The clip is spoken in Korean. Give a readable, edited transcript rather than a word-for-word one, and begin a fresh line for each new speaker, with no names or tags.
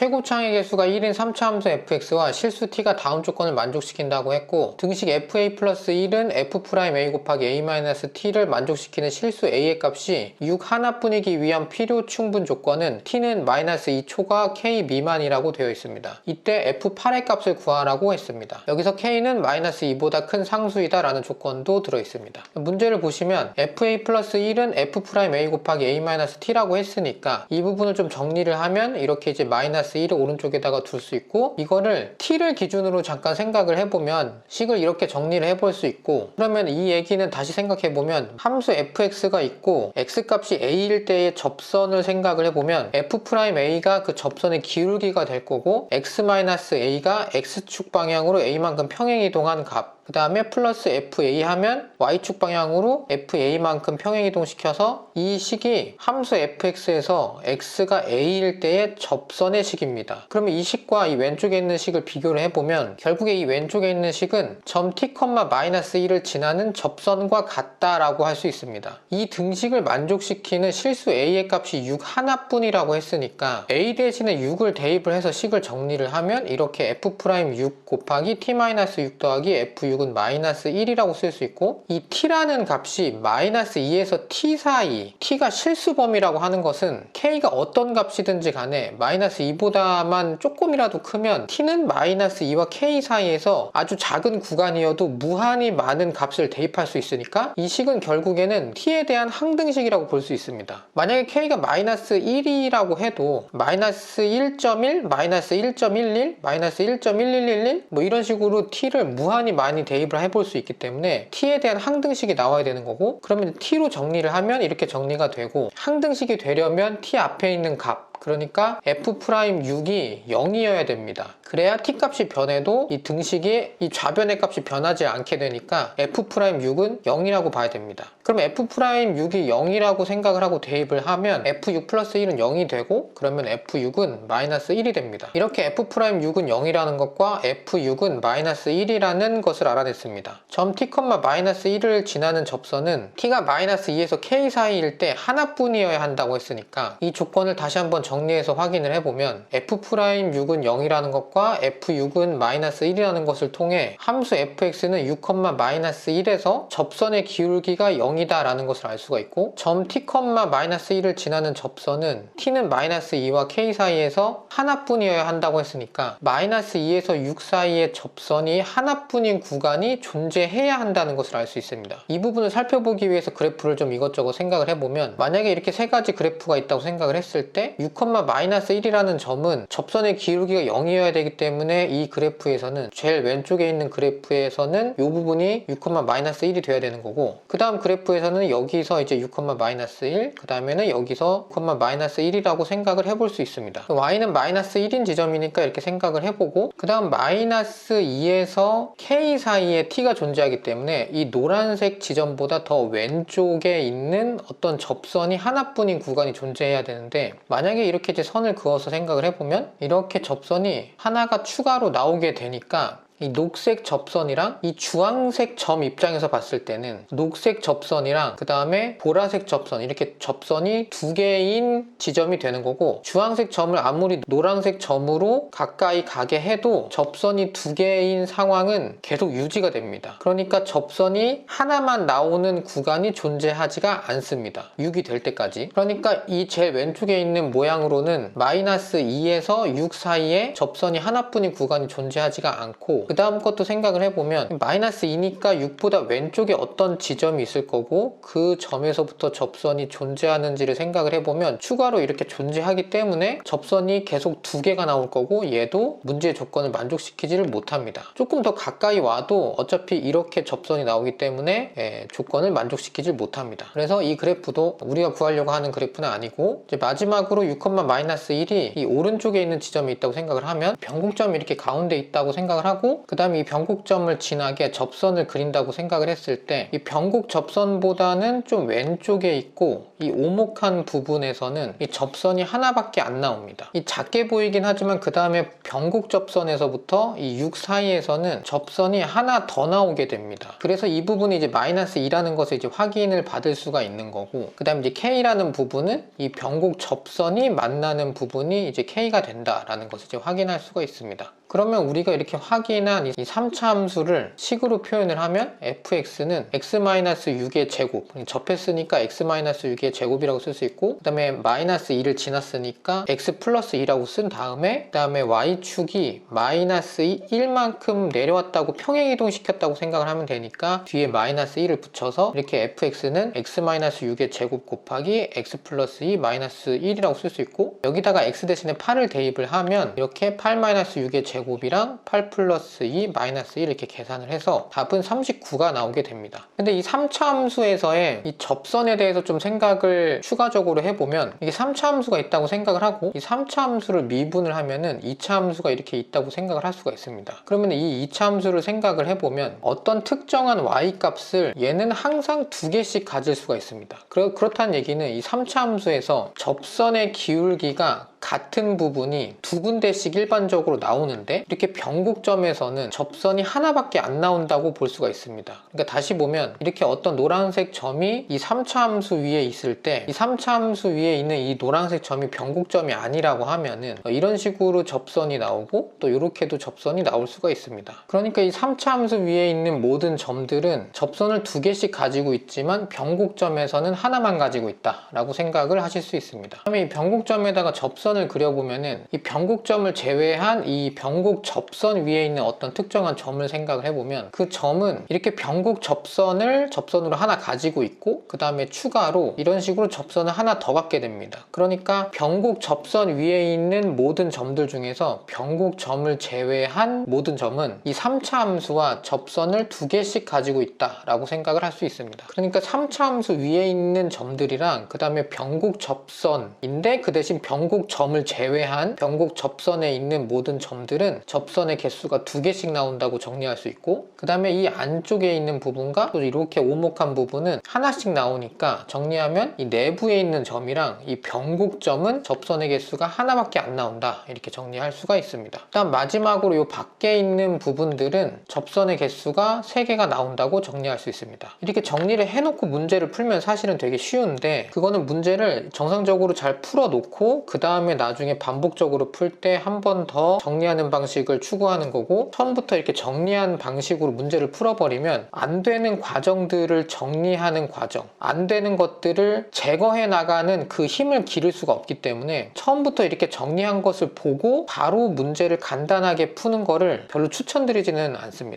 최고창의 개수가 1인 3차 함수 fx와 실수 t가 다음 조건을 만족시킨다고 했고, 등식 fa 플러스 1은 f'a 곱하기 a-t를 만족시키는 실수 a의 값이 6 하나뿐이기 위한 필요 충분 조건은 t는 -2초가 k 미만이라고 되어 있습니다. 이때 f8의 값을 구하라고 했습니다. 여기서 k는 -2보다 큰 상수이다 라는 조건도 들어있습니다. 문제를 보시면 fa 플러스 1은 f'a 곱하기 a-t라고 했으니까 이 부분을 좀 정리를 하면 이렇게 이제 -1을 오른쪽에다가 둘 수 있고, 이거를 t를 기준으로 잠깐 생각을 해보면 식을 이렇게 정리를 해볼 수 있고, 그러면 이 얘기는 다시 생각해보면 함수 fx가 있고 x값이 a일 때의 접선을 생각을 해보면 f'a가 그 접선의 기울기가 될 거고, x-a가 x축 방향으로 a만큼 평행이동한 값, 그 다음에 플러스 fa 하면 y축 방향으로 fa만큼 평행이동시켜서 이 식이 함수 fx에서 x가 a일 때의 접선의 식입니다. 그러면 이 식과 이 왼쪽에 있는 식을 비교를 해보면 결국에 이 왼쪽에 있는 식은 점 t, -1을 지나는 접선과 같다라고 할 수 있습니다. 이 등식을 만족시키는 실수 a의 값이 6 하나뿐이라고 했으니까 a 대신에 6을 대입을 해서 식을 정리를 하면 이렇게 f'6 곱하기 t-6 더하기 f6은 -1이라고 쓸 수 있고, 이 t라는 값이 -2에서 t 사이, t가 실수범위라고 하는 것은 k가 어떤 값이든지 간에 -2보다만 조금이라도 크면 t는 -2와 k 사이에서 아주 작은 구간이어도 무한히 많은 값을 대입할 수 있으니까 이 식은 결국에는 t에 대한 항등식이라고 볼 수 있습니다. 만약에 k가 -1이라고 해도 -1.1, -1.11, -1.1111 뭐 이런 식으로 t를 무한히 많이 대입을 해볼 수 있기 때문에 t에 대한 항등식이 나와야 되는 거고, 그러면 t로 정리를 하면 이렇게 정리가 되고, 항등식이 되려면 t 앞에 있는 값, 그러니까 f'6이 0이어야 됩니다. 그래야 t값이 변해도 이 등식이 이 좌변의 값이 변하지 않게 되니까 f'6은 0이라고 봐야 됩니다. 그럼 f'6이 0이라고 생각을 하고 대입을 하면 f6 플러스 1은 0이 되고, 그러면 f6은 -1이 됩니다. 이렇게 f'6은 0이라는 것과 f6은 -1이라는 것을 알아냈습니다. 점 t, -1을 지나는 접선은 t가 -2에서 k 사이일 때 하나뿐이어야 한다고 했으니까 이 조건을 다시 한번 정리해서 확인을 해보면 f'6은 0이라는 것과 f6은 -1이라는 것을 통해 함수 fx는 6, -1에서 접선의 기울기가 0이다 라는 것을 알 수가 있고, 점 t, -1을 지나는 접선은 t는 -2와 k 사이에서 하나뿐이어야 한다고 했으니까 -2에서 6 사이의 접선이 하나뿐인 구간이 존재해야 한다는 것을 알 수 있습니다. 이 부분을 살펴보기 위해서 그래프를 좀 이것저것 생각을 해보면, 만약에 이렇게 세 가지 그래프가 있다고 생각을 했을 때 6, -1이라는 점은 접선의 기울기가 0이어야 되기 때문에 이 그래프에서는 제일 왼쪽에 있는 그래프에서는 이 부분이 6, -1이 돼야 되는 거고, 그 다음 그래프에서는 여기서 이제 6, -1, 그 다음에는 여기서 6, -1이라고 생각을 해볼 수 있습니다. y는 -1인 지점이니까 이렇게 생각을 해보고, 그 다음 -2에서 k 사이에 t가 존재하기 때문에 이 노란색 지점보다 더 왼쪽에 있는 어떤 접선이 하나뿐인 구간이 존재해야 되는데, 만약에 이렇게 이제 선을 그어서 생각을 해보면 이렇게 접선이 하나가 추가로 나오게 되니까 이 녹색 접선이랑 이 주황색 점 입장에서 봤을 때는 녹색 접선이랑 그 다음에 보라색 접선, 이렇게 접선이 두 개인 지점이 되는 거고, 주황색 점을 아무리 노란색 점으로 가까이 가게 해도 접선이 두 개인 상황은 계속 유지가 됩니다. 그러니까 접선이 하나만 나오는 구간이 존재하지가 않습니다. 6이 될 때까지. 그러니까 이 제일 왼쪽에 있는 모양으로는 -2에서 6 사이에 접선이 하나뿐인 구간이 존재하지가 않고, 그 다음 것도 생각을 해보면 -2니까 6보다 왼쪽에 어떤 지점이 있을 거고, 그 점에서부터 접선이 존재하는지를 생각을 해보면 추가로 이렇게 존재하기 때문에 접선이 계속 두 개가 나올 거고, 얘도 문제의 조건을 만족시키지를 못합니다. 조금 더 가까이 와도 어차피 이렇게 접선이 나오기 때문에 조건을 만족시키지 못합니다. 그래서 이 그래프도 우리가 구하려고 하는 그래프는 아니고, 이제 마지막으로 6, -1이 이 오른쪽에 있는 지점이 있다고 생각을 하면 변곡점이 이렇게 가운데 있다고 생각을 하고, 있고, 그 다음에 이 변곡점을 지나게 접선을 그린다고 생각을 했을 때 이 변곡 접선보다는 좀 왼쪽에 있고, 이 오목한 부분에서는 이 접선이 하나밖에 안 나옵니다. 이 작게 보이긴 하지만 그 다음에 변곡 접선에서부터 이 6 사이에서는 접선이 하나 더 나오게 됩니다. 그래서 이 부분이 이제 마이너스 2라는 것을 이제 확인을 받을 수가 있는 거고, 그 다음에 이제 K라는 부분은 이 변곡 접선이 만나는 부분이 이제 K가 된다라는 것을 이제 확인할 수가 있습니다. 그러면 우리가 이렇게 확인한 이 3차 함수를 식으로 표현을 하면 fx는 x-6의 제곱, 접했으니까 x-6의 제곱이라고 쓸 수 있고, 그 다음에 마이너스 2를 지났으니까 x 플러스 2라고 쓴 다음에, 그 다음에 y축이 마이너스 1만큼 내려왔다고 평행이동 시켰다고 생각을 하면 되니까 뒤에 마이너스 1을 붙여서 이렇게 fx는 x-6의 제곱 곱하기 x 플러스 2 마이너스 1이라고 쓸 수 있고, 여기다가 x 대신에 8을 대입을 하면 이렇게 8-6의 제곱이랑 8 플러스 2 마이너스 1 이렇게 계산을 해서 답은 39가 나오게 됩니다. 근데 이 3차 함수에서의 이 접선에 대해서 좀 생각을 추가적으로 해보면, 이게 3차 함수가 있다고 생각을 하고 이 3차 함수를 미분을 하면은 2차 함수가 이렇게 있다고 생각을 할 수가 있습니다. 그러면 이 2차 함수를 생각을 해보면 어떤 특정한 y 값을 얘는 항상 2개씩 가질 수가 있습니다. 그렇다는 얘기는 이 3차 함수에서 접선의 기울기가 같은 부분이 두 군데씩 일반적으로 나오는데, 이렇게 변곡점에서는 접선이 하나밖에 안 나온다고 볼 수가 있습니다. 그러니까 다시 보면 이렇게 어떤 노란색 점이 이 3차 함수 위에 있을 때, 이 3차 함수 위에 있는 이 노란색 점이 변곡점이 아니라고 하면은 이런 식으로 접선이 나오고 또 이렇게도 접선이 나올 수가 있습니다. 그러니까 이 3차 함수 위에 있는 모든 점들은 접선을 2개씩 가지고 있지만 변곡점에서는 하나만 가지고 있다 라고 생각을 하실 수 있습니다. 그다음에 이 변곡점에다가 접선을 그려보면은 이 변곡점을 제외한 이 변곡 접선 위에 있는 어떤 특정한 점을 생각을 해보면, 그 점은 이렇게 변곡 접선으로 하나 가지고 있고, 그 다음에 추가로 이런 식으로 접선을 하나 더 갖게 됩니다. 그러니까 변곡 접선 위에 있는 모든 점들 중에서 변곡점을 제외한 모든 점은 이 3차 함수와 접선을 2개씩 가지고 있다 라고 생각을 할 수 있습니다. 그러니까 3차 함수 위에 있는 점들이랑 그 다음에 변곡 접선인데 그 대신 변곡 점을 제외한 변곡 접선에 있는 모든 점들은 접선의 개수가 2개씩 나온다고 정리할 수 있고, 그 다음에 이 안쪽에 있는 부분과 또 이렇게 오목한 부분은 하나씩 나오니까 정리하면 이 내부에 있는 점이랑 이 변곡점은 접선의 개수가 하나밖에 안 나온다, 이렇게 정리할 수가 있습니다. 일단 마지막으로 이 밖에 있는 부분들은 접선의 개수가 3개가 나온다고 정리할 수 있습니다. 이렇게 정리를 해놓고 문제를 풀면 사실은 되게 쉬운데, 그거는 문제를 정상적으로 잘 풀어놓고 그 다음에 나중에 반복적으로 풀 때 한 번 더 정리하는 방식을 추구하는 거고, 처음부터 이렇게 정리한 방식으로 문제를 풀어버리면 안 되는 과정들을 정리하는 과정, 안 되는 것들을 제거해 나가는 그 힘을 기를 수가 없기 때문에 처음부터 이렇게 정리한 것을 보고 바로 문제를 간단하게 푸는 거를 별로 추천드리지는 않습니다.